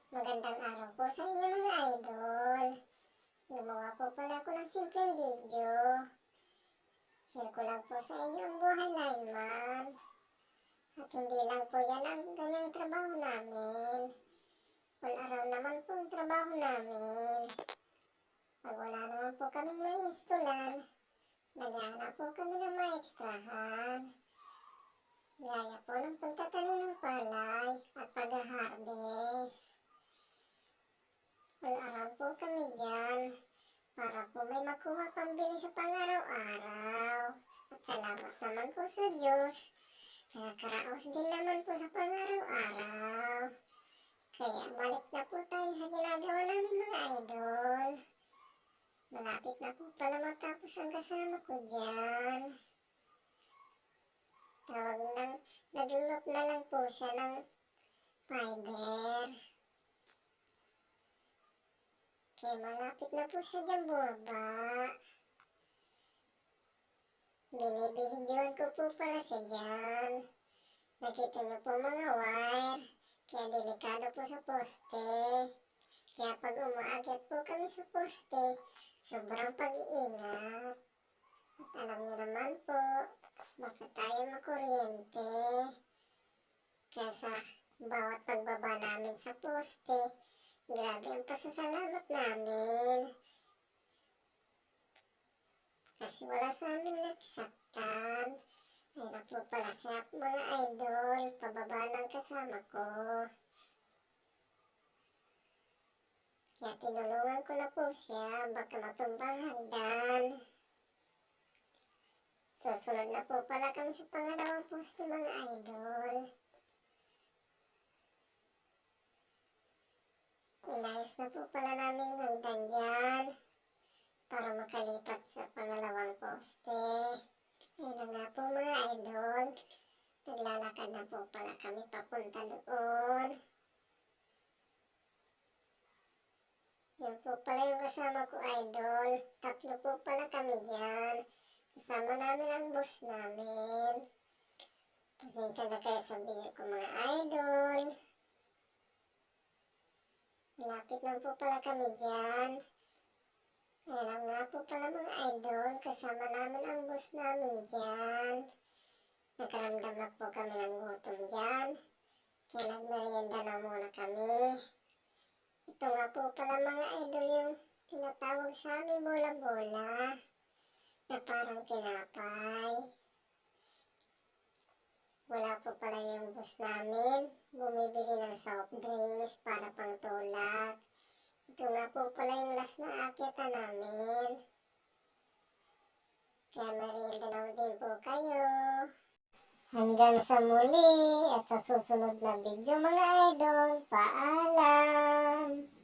Magandang araw po sa inyo mga idol. Gumawa po pala ako ng simpleng video. Share ko lang po sa inyo ang buhay lineman. At hindi lang po yan ang ganyang trabaho namin. All around naman po ang trabaho namin. Pag wala naman po kami may instalan, naghahanap po kami ng may ekstrahan. Gaya po ng pagtatanim ng palay at pag-harvest. All-around po kami dyan para po may makuha pambili sa pang-araw-araw. At salamat naman po sa Diyos. Nakakaraos din naman po sa pang-araw-araw. Kaya balik na po tayo sa ginagawa namin mga idol. Malapit na po pala matapos ang kasama ko dyan. Tawag lang, nagulot na lang po siya ng fiber. Kaya malapit na po siya dyan bumaba. Binibihidyoan ko po pala siya dyan. Nakita niyo po mga wire. Kaya delikado po sa poste. Kaya pag umaakyat po kami sa poste, sobrang pag-iingat. At alam niyo naman po, baka tayo makuryente. Kaya sa bawat pagbaba namin sa poste, grabe ang pasasalamat namin. Kasi wala sa amin nagsaktan. Ayun po pala siya mga idol, pababa ng kasama ko. Kaya tinulungan ko na po siya, baka matumbang hagdan. Susunod na po pala kami sa pangalawang poste mga idol. Inayos na po pala namin hagdan dyan para makalipat sa pangalawang poste. Ayun nga po mga idol, naglalakad na po pala kami papunta doon. Yun po pala yung kasama ko idol, tatlo po pala kami dyan. Kasama namin ang boss namin. Pasensya na kayo sa video ko mga idol. Malapit lang po pala kami dyan. Alam nga po pala mga idol, kasama namin ang boss namin dyan. Nakaramdam na po kami ng gutom dyan. Kaya nagmerienda na muna kami. Ito nga po pala mga idol yung tinatawag sa amin bola-bola. Na parang tinapay. Wala po pala yung boss namin. Bumibili ng soft drinks para pang tulak. Ito nga po pala yung last na akyatan namin. Kaya merienda lang din po kayo. Hanggang sa muli at sa susunod na video mga idol. Paalam!